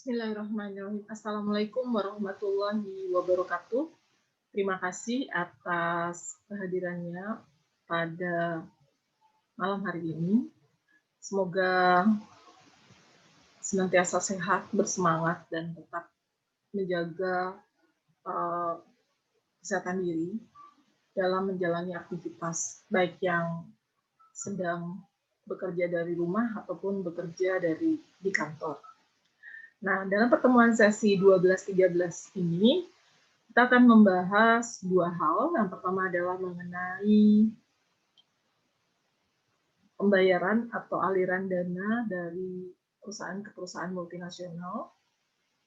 Bismillahirrahmanirrahim. Assalamualaikum warahmatullahi wabarakatuh. Terima kasih atas kehadirannya pada malam hari ini. Semoga senantiasa sehat, bersemangat, dan tetap menjaga kesehatan diri dalam menjalani aktivitas, baik yang sedang bekerja dari rumah ataupun bekerja di kantor. Nah, dalam pertemuan sesi 12-13 ini, kita akan membahas dua hal. Yang pertama adalah mengenai pembayaran atau aliran dana dari perusahaan ke perusahaan multinasional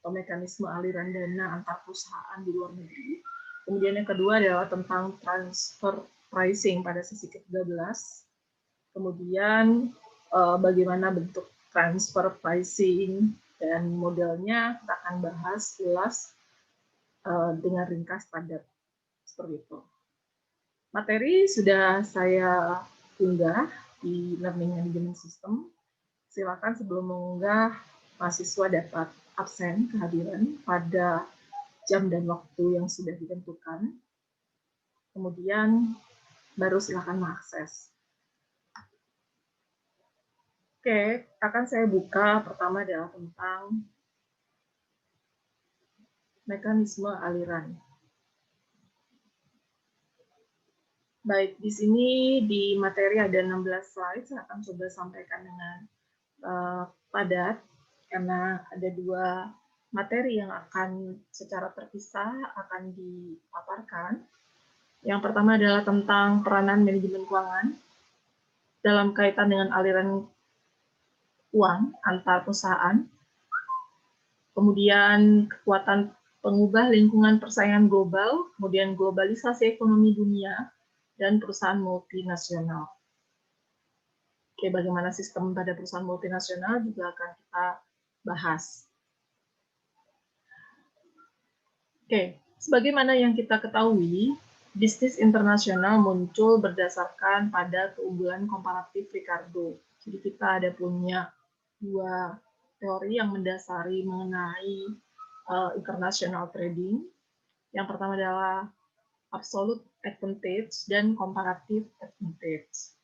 atau mekanisme aliran dana antar perusahaan di luar negeri. Kemudian yang kedua adalah tentang transfer pricing pada sesi ke-13. Kemudian bagaimana bentuk transfer pricing dan modelnya kita akan bahas jelas dengan ringkas padat seperti itu. Materi sudah saya unggah di Learning Management System. Silakan sebelum mengunggah, mahasiswa dapat absen kehadiran pada jam dan waktu yang sudah ditentukan. Kemudian baru silakan mengakses. Oke, akan saya buka. Pertama adalah tentang mekanisme aliran. Baik, di sini di materi ada 16 slide, saya akan coba sampaikan dengan padat, karena ada dua materi yang akan secara terpisah akan dipaparkan. Yang pertama adalah tentang peranan manajemen keuangan dalam kaitan dengan aliran uang antar perusahaan, kemudian kekuatan pengubah lingkungan persaingan global, kemudian globalisasi ekonomi dunia, dan perusahaan multinasional. Oke, bagaimana sistem pada perusahaan multinasional juga akan kita bahas. Oke, sebagaimana yang kita ketahui, bisnis internasional muncul berdasarkan pada keunggulan komparatif Ricardo. Jadi kita ada punya dua teori yang mendasari mengenai international trading. Yang pertama adalah absolute advantage dan comparative advantage.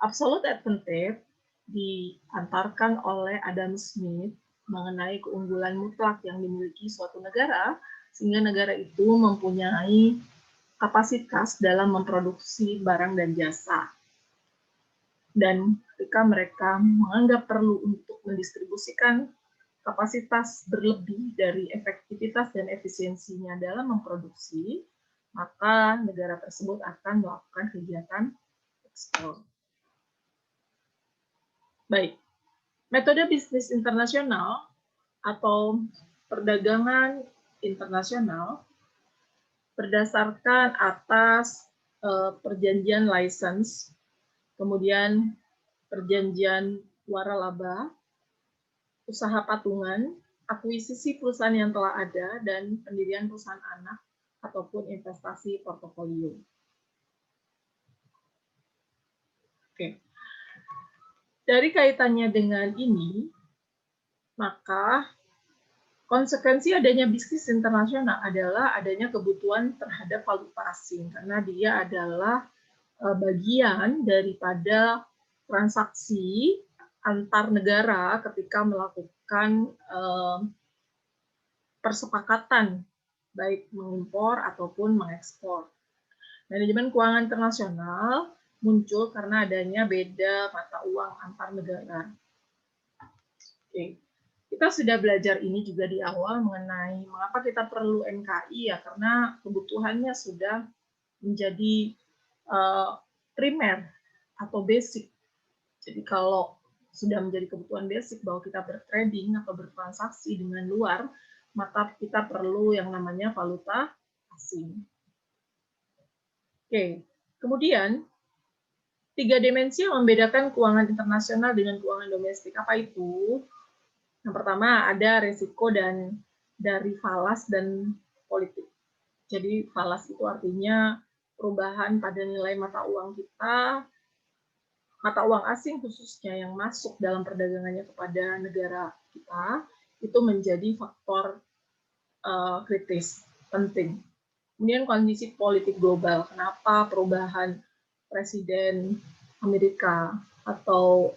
Absolute advantage diantarkan oleh Adam Smith mengenai keunggulan mutlak yang dimiliki suatu negara, sehingga negara itu mempunyai kapasitas dalam memproduksi barang dan jasa. Dan ketika mereka menganggap perlu untuk mendistribusikan kapasitas berlebih dari efektivitas dan efisiensinya dalam memproduksi, maka negara tersebut akan melakukan kegiatan ekspor. Baik, metode bisnis internasional atau perdagangan internasional berdasarkan atas perjanjian license, kemudian perjanjian waralaba, usaha patungan, akuisisi perusahaan yang telah ada, dan pendirian perusahaan anak ataupun investasi portofolio. Oke. Dari kaitannya dengan ini, maka konsekuensi adanya bisnis internasional adalah adanya kebutuhan terhadap valuta asing, karena dia adalah bagian daripada transaksi antar negara ketika melakukan persepakatan, baik mengimpor ataupun mengekspor. Manajemen keuangan internasional muncul karena adanya beda mata uang antar negara. Oke. Kita sudah belajar ini juga di awal mengenai mengapa kita perlu NKI, ya karena kebutuhannya sudah menjadi primer atau basic. Jadi kalau sudah menjadi kebutuhan basic bahwa kita bertrading atau bertransaksi dengan luar, maka kita perlu yang namanya valuta asing. Oke, kemudian 3 dimensi yang membedakan keuangan internasional dengan keuangan domestik. Apa itu? Yang pertama ada resiko dan dari falas dan politik. Jadi falas itu artinya perubahan pada nilai mata uang kita, mata uang asing khususnya yang masuk dalam perdagangannya kepada negara kita, itu menjadi faktor kritis, penting. Kemudian kondisi politik global, kenapa perubahan presiden Amerika atau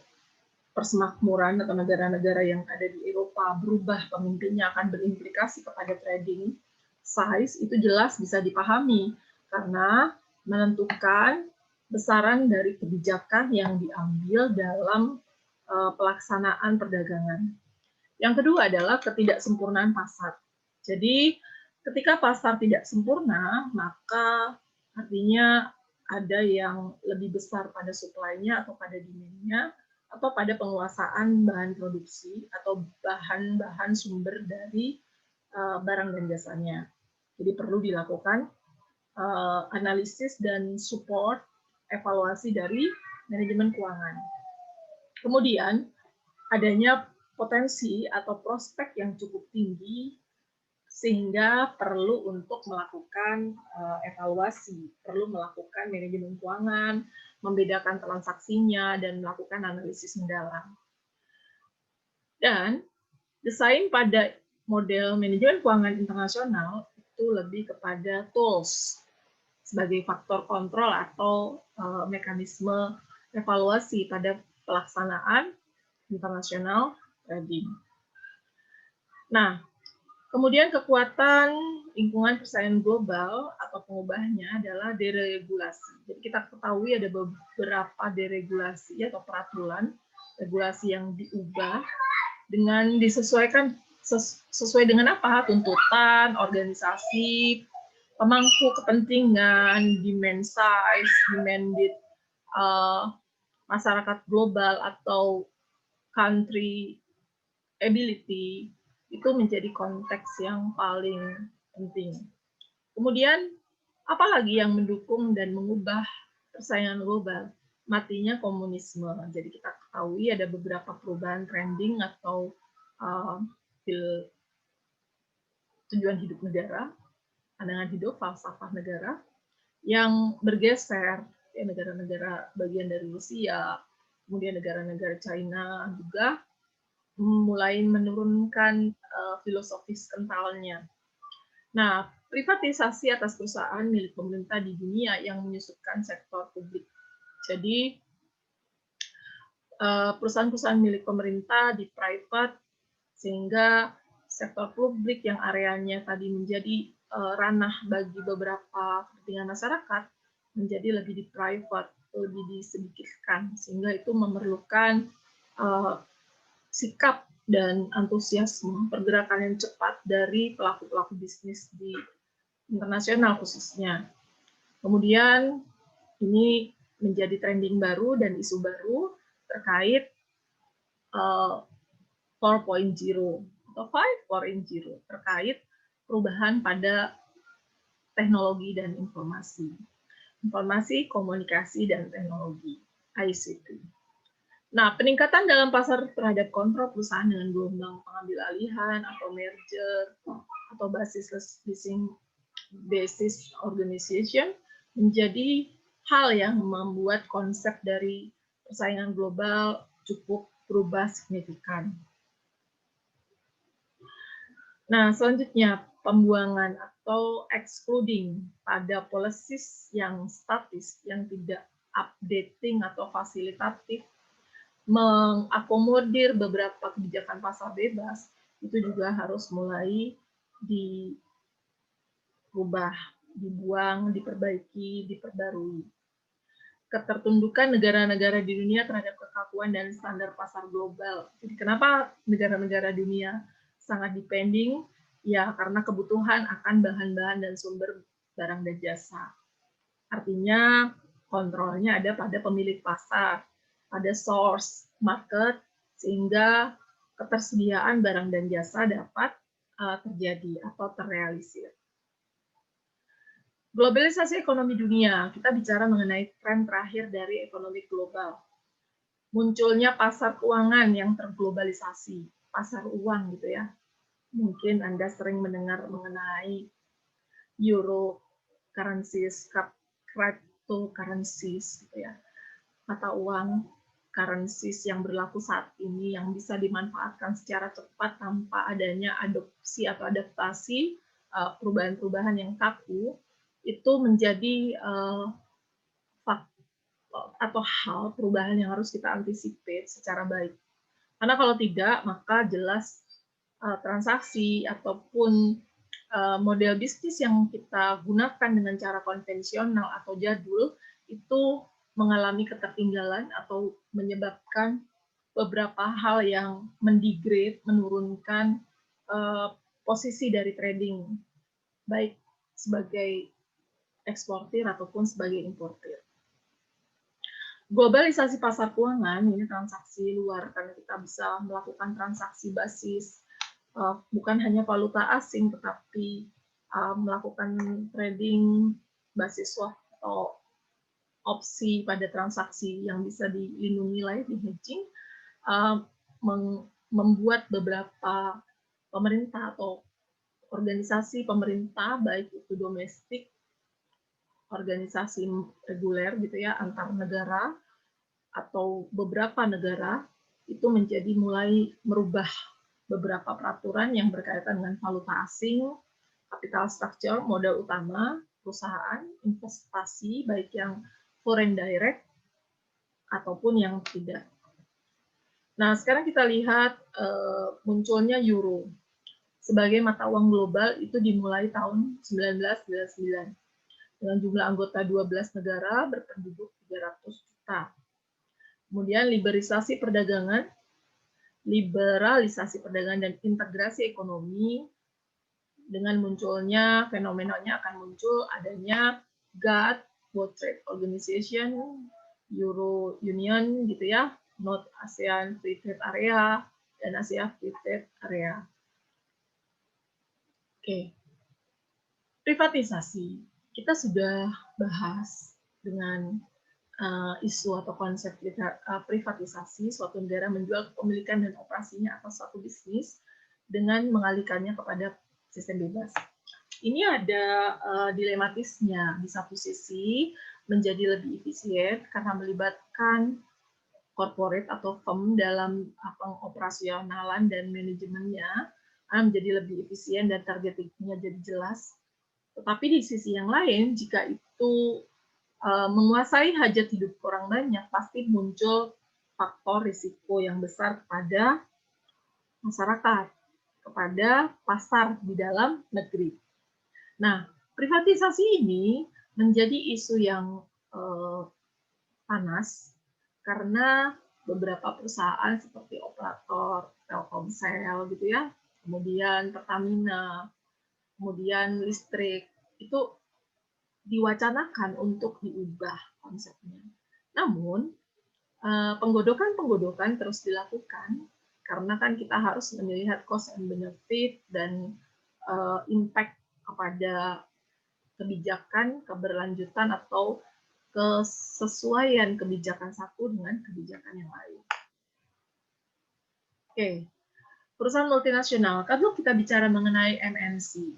persemakmuran atau negara-negara yang ada di Eropa berubah pemimpinnya akan berimplikasi kepada trading size, itu jelas bisa dipahami karena menentukan besaran dari kebijakan yang diambil dalam pelaksanaan perdagangan. Yang kedua adalah ketidaksempurnaan pasar. Jadi ketika pasar tidak sempurna, maka artinya ada yang lebih besar pada supply-nya atau pada demand-nya, atau pada penguasaan bahan produksi atau bahan-bahan sumber dari barang dan jasanya. Jadi perlu dilakukan analisis dan support evaluasi dari manajemen keuangan. Kemudian adanya potensi atau prospek yang cukup tinggi sehingga perlu untuk melakukan evaluasi, perlu melakukan manajemen keuangan, membedakan transaksinya, dan melakukan analisis mendalam. Dan desain pada model manajemen keuangan internasional itu lebih kepada tools sebagai faktor kontrol atau mekanisme evaluasi pada pelaksanaan internasional trading. Nah, kemudian kekuatan lingkungan persaingan global atau pengubahnya adalah deregulasi. Jadi kita ketahui ada beberapa deregulasi atau peraturan regulasi yang diubah dengan disesuaikan sesuai dengan apa? Tuntutan, organisasi, pemangku kepentingan, demand size, demanded masyarakat global atau country ability, itu menjadi konteks yang paling penting. Kemudian, apalagi yang mendukung dan mengubah persaingan global? Matinya komunisme. Jadi kita ketahui ada beberapa perubahan trending atau tujuan hidup negara, pandangan hidup, falsafah negara, yang bergeser, ya, negara-negara bagian dari Rusia, kemudian negara-negara China juga mulai menurunkan filosofis kentalnya. Nah, privatisasi atas perusahaan milik pemerintah di dunia yang menyusutkan sektor publik. Jadi, perusahaan-perusahaan milik pemerintah di private, sehingga sektor publik yang areanya tadi menjadi ranah bagi beberapa kepentingan masyarakat, menjadi lebih di private, lebih disedikitkan, sehingga itu memerlukan sikap dan antusiasme pergerakan yang cepat dari pelaku-pelaku bisnis di internasional khususnya. Kemudian ini menjadi trending baru dan isu baru terkait 4.0 atau 5.0 terkait perubahan pada teknologi dan informasi, komunikasi, dan teknologi, ICT. Nah, peningkatan dalam pasar terhadap kontrol perusahaan dengan gelombang pengambil alihan atau merger atau basis organization menjadi hal yang membuat konsep dari persaingan global cukup berubah signifikan. Nah, selanjutnya pembuangan atau excluding pada policies yang statis, yang tidak updating atau fasilitatif, mengakomodir beberapa kebijakan pasar bebas, itu juga harus mulai diubah, dibuang, diperbaiki, diperbarui. Ketertundukan negara-negara di dunia terhadap kekakuan dan standar pasar global. Jadi kenapa negara-negara dunia sangat depending? Ya, karena kebutuhan akan bahan-bahan dan sumber barang dan jasa. Artinya kontrolnya ada pada pemilik pasar, pada source market, sehingga ketersediaan barang dan jasa dapat terjadi atau terrealisir. Globalisasi ekonomi dunia, kita bicara mengenai tren terakhir dari ekonomi global. Munculnya pasar keuangan yang terglobalisasi, pasar uang gitu ya. Mungkin Anda sering mendengar mengenai euro currencies, cryptocurrencies gitu ya, mata uang currencies yang berlaku saat ini yang bisa dimanfaatkan secara cepat tanpa adanya adopsi atau adaptasi perubahan-perubahan yang kaku, itu menjadi atau hal perubahan yang harus kita anticipate secara baik. Karena kalau tidak, maka jelas transaksi ataupun model bisnis yang kita gunakan dengan cara konvensional atau jadul itu mengalami ketertinggalan atau menyebabkan beberapa hal yang mendegrade, menurunkan posisi dari trading, baik sebagai eksportir ataupun sebagai importir. Globalisasi pasar keuangan, ini transaksi luar, karena kita bisa melakukan transaksi basis bukan hanya valuta asing, tetapi melakukan trading basis swap atau opsi pada transaksi yang bisa dilindungi nilai di hedging, membuat beberapa pemerintah atau organisasi pemerintah, baik itu domestik, organisasi reguler gitu ya, antar negara, atau beberapa negara, itu menjadi mulai merubah beberapa peraturan yang berkaitan dengan valuta asing, capital structure, modal utama, perusahaan, investasi, baik yang foreign direct ataupun yang tidak. Nah, sekarang kita lihat munculnya euro sebagai mata uang global itu dimulai tahun 1999 dengan jumlah anggota 12 negara berpenduduk 300 juta. Kemudian liberalisasi perdagangan dan integrasi ekonomi, dengan munculnya fenomenanya akan muncul adanya GATT, World Trade Organization, Euro Union gitu ya, North ASEAN Free Trade Area, dan Asia Free Trade Area. Oke. Privatisasi. Kita sudah bahas dengan isu atau konsep privatisasi, suatu negara menjual kepemilikan dan operasinya atas suatu bisnis dengan mengalihkannya kepada sistem bebas. Ini ada dilematisnya. Di satu sisi menjadi lebih efisien karena melibatkan corporate atau firm dalam pengoperasionalan dan manajemennya, menjadi lebih efisien dan targetingnya jadi jelas. Tetapi di sisi yang lain, jika itu menguasai hajat hidup orang banyak, pasti muncul faktor risiko yang besar kepada masyarakat, kepada pasar di dalam negeri. Nah, privatisasi ini menjadi isu yang panas karena beberapa perusahaan seperti operator Telkomsel gitu ya, kemudian Pertamina, kemudian listrik, itu diwacanakan untuk diubah konsepnya. Namun, penggodokan terus dilakukan karena kan kita harus melihat cost and benefit dan impact kepada kebijakan, keberlanjutan atau kesesuaian kebijakan satu dengan kebijakan yang lain. Oke, perusahaan multinasional. Kalau kita bicara mengenai MNC,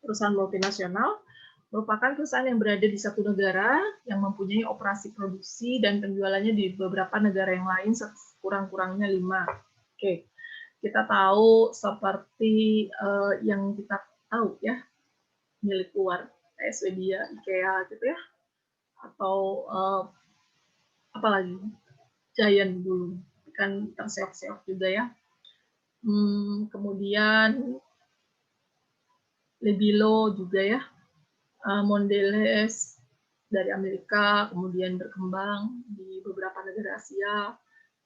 perusahaan multinasional merupakan perusahaan yang berada di satu negara yang mempunyai operasi produksi dan penjualannya di beberapa negara yang lain kurang-kurangnya 5. Oke, kita tahu seperti yang kita tahu ya, milik luar, kayak Swedia, IKEA gitu ya, atau apalagi Giant dulu, kan terseok-seok juga ya. Kemudian Lebilo juga ya, Mondelez dari Amerika, kemudian berkembang di beberapa negara Asia,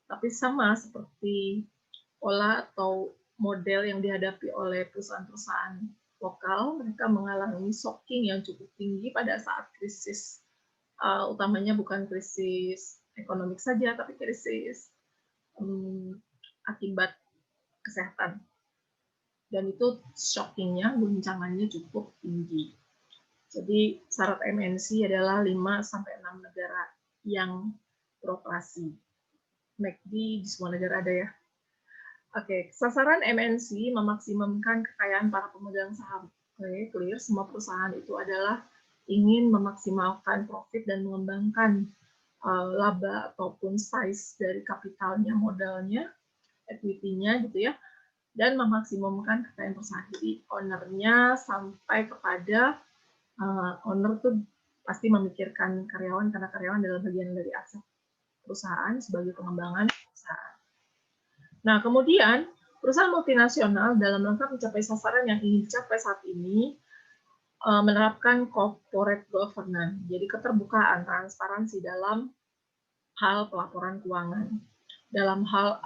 tapi sama seperti pola atau model yang dihadapi oleh perusahaan-perusahaan lokal, mereka mengalami shocking yang cukup tinggi pada saat krisis, utamanya bukan krisis ekonomik saja, tapi krisis akibat kesehatan. Dan itu shockingnya, guncangannya cukup tinggi. Jadi syarat MNC adalah 5-6 negara yang beroperasi. McD di semua negara ada ya. Oke, sasaran MNC memaksimumkan kekayaan para pemegang saham. Oke, clear. Semua perusahaan itu adalah ingin memaksimalkan profit dan mengembangkan laba ataupun size dari kapitalnya, modalnya, equity-nya gitu ya, dan memaksimumkan kekayaan perusahaan. Jadi owner-nya sampai kepada owner tuh pasti memikirkan karyawan karena karyawan adalah bagian dari aset perusahaan sebagai pengembangan perusahaan. Nah, kemudian perusahaan multinasional dalam rangka mencapai sasaran yang ingin dicapai saat ini menerapkan corporate governance, jadi keterbukaan, transparansi dalam hal pelaporan keuangan, dalam hal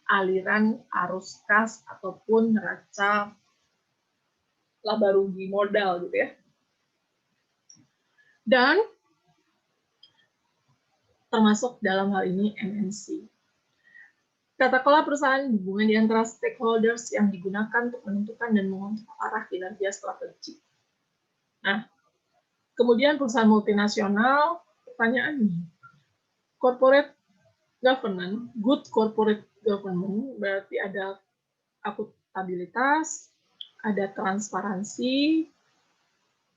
aliran arus kas ataupun neraca laba rugi modal gitu ya. Dan termasuk dalam hal ini MNC. Tata kelola perusahaan hubungan di antara stakeholders yang digunakan untuk menentukan dan mengontrol arah kinerja strategi. Nah, kemudian perusahaan multinasional, pertanyaannya, corporate governance, good corporate governance berarti ada akuntabilitas, ada transparansi,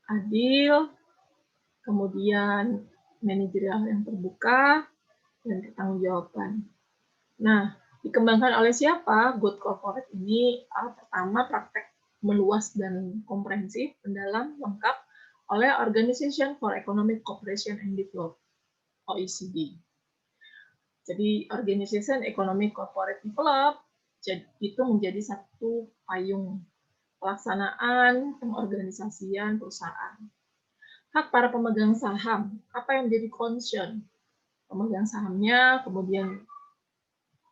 adil, kemudian manajerial yang terbuka, dan pertanggungjawaban. Nah, dikembangkan oleh siapa? Good corporate ini pertama praktek meluas dan komprehensif, mendalam, lengkap oleh Organization for Economic Cooperation and Development, OECD. Jadi Organization Economic Corporate Development itu menjadi satu payung pelaksanaan pengorganisasian perusahaan. Hak para pemegang saham, apa yang menjadi concern pemegang sahamnya, kemudian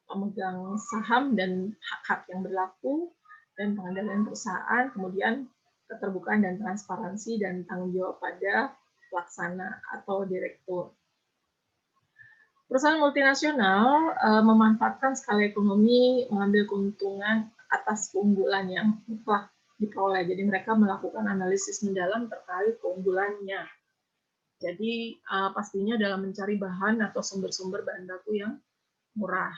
pemegang saham dan hak-hak yang berlaku, dan pengendalian perusahaan, kemudian keterbukaan dan transparansi dan tanggung jawab pada pelaksana atau direktur. Perusahaan multinasional memanfaatkan skala ekonomi mengambil keuntungan atas keunggulan yang telah diperoleh. Jadi mereka melakukan analisis mendalam terkait keunggulannya. Jadi pastinya dalam mencari bahan atau sumber-sumber bahan baku yang murah.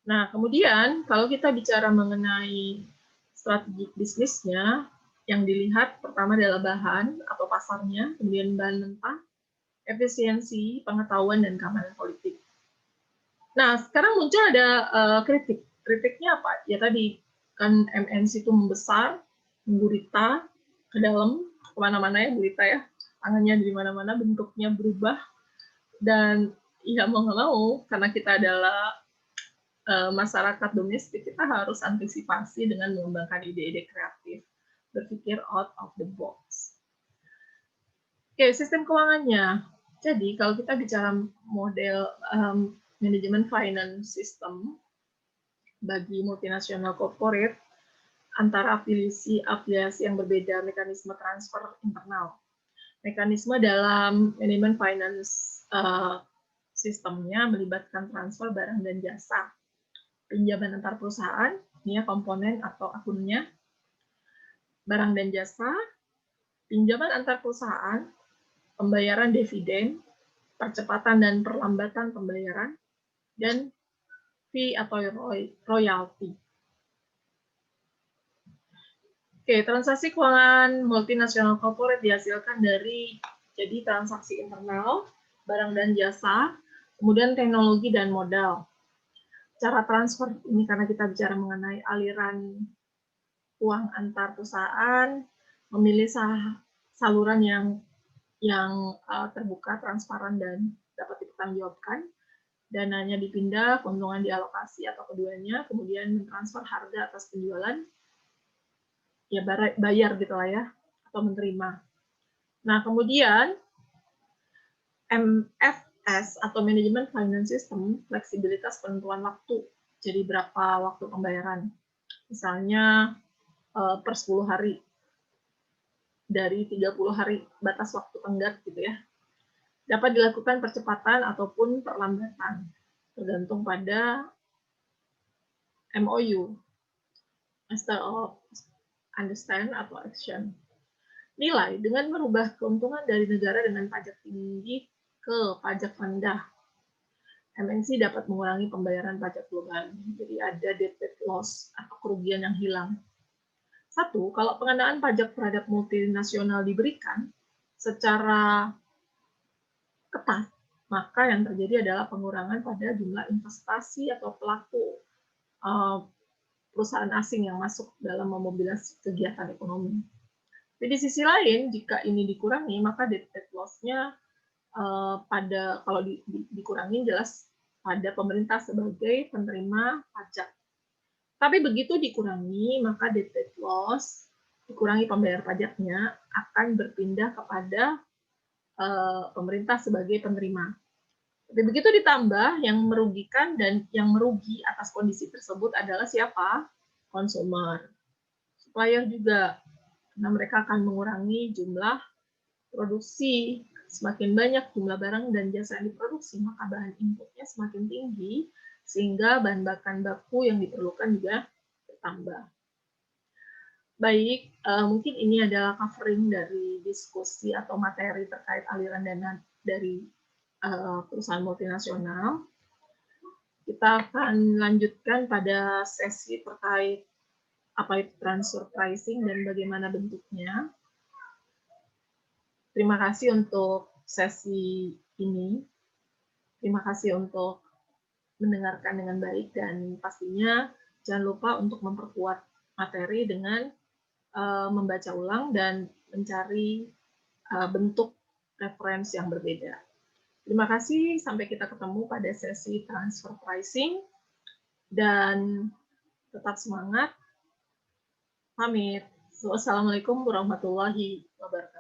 Nah, kemudian kalau kita bicara mengenai strategi bisnisnya, yang dilihat pertama adalah bahan atau pasarnya, kemudian bahan mentah, efisiensi, pengetahuan, dan keamanan politik. Nah, sekarang muncul ada kritik. Kritiknya apa? Ya tadi, kan MNC itu membesar, menggurita ke dalam, kemana-mana ya gurita ya, tangannya di mana-mana, bentuknya berubah, dan ya mau nggak mau, karena kita adalah masyarakat domestik, kita harus antisipasi dengan mengembangkan ide-ide kreatif, berpikir out of the box. Oke, sistem keuangannya. Jadi kalau kita bicara model manajemen finance system bagi multinasional corporate, antara afiliasi yang berbeda, mekanisme transfer internal. Mekanisme dalam manajemen finance sistemnya melibatkan transfer barang dan jasa, pinjaman antar perusahaan, ini ya komponen atau akunnya, barang dan jasa, pinjaman antar perusahaan, pembayaran dividen, percepatan dan perlambatan pembayaran, dan fee atau royalti. Oke, transaksi keuangan multinasional corporate dihasilkan dari jadi transaksi internal, barang dan jasa, kemudian teknologi dan modal. Cara transfer ini karena kita bicara mengenai aliran uang antar perusahaan, memilih saluran yang terbuka, transparan, dan dapat dipertanggungjawabkan. Dananya dipindah, keuntungan dialokasi atau keduanya, kemudian mentransfer harga atas penjualan, ya bayar gitu lah ya, atau menerima. Nah, kemudian MFS atau Management Finance System, fleksibilitas penentuan waktu. Jadi berapa waktu pembayaran. Misalnya per 10 hari, dari 30 hari batas waktu tenggat gitu ya. Dapat dilakukan percepatan ataupun perlambatan, tergantung pada MOU, Master of Understand atau Action. Nilai dengan merubah keuntungan dari negara dengan pajak tinggi ke pajak rendah. MNC dapat mengurangi pembayaran pajak global. Jadi ada debt loss atau kerugian yang hilang. Satu, kalau pengenaan pajak terhadap multinasional diberikan secara ketat, maka yang terjadi adalah pengurangan pada jumlah investasi atau pelaku perusahaan asing yang masuk dalam memobilisasi kegiatan ekonomi. Tapi di sisi lain, jika ini dikurangi, maka net loss-nya kalau dikurangin jelas pada pemerintah sebagai penerima pajak. Tapi begitu dikurangi, maka net loss, dikurangi pembayar pajaknya, akan berpindah kepada pemerintah sebagai penerima. Tapi begitu ditambah, yang merugikan dan yang merugi atas kondisi tersebut adalah siapa? Konsumer. Supplier juga, karena mereka akan mengurangi jumlah produksi. Semakin banyak jumlah barang dan jasa yang diproduksi, maka bahan inputnya semakin tinggi, sehingga bahan baku yang diperlukan juga bertambah. Baik, mungkin ini adalah covering dari diskusi atau materi terkait aliran dana dari perusahaan multinasional. Kita akan lanjutkan pada sesi terkait apa itu transfer pricing dan bagaimana bentuknya. Terima kasih untuk sesi ini. Terima kasih untuk mendengarkan dengan baik dan pastinya jangan lupa untuk memperkuat materi dengan membaca ulang dan mencari bentuk referensi yang berbeda. Terima kasih, sampai kita ketemu pada sesi transfer pricing dan tetap semangat. Pamit. Wassalamualaikum warahmatullahi wabarakatuh.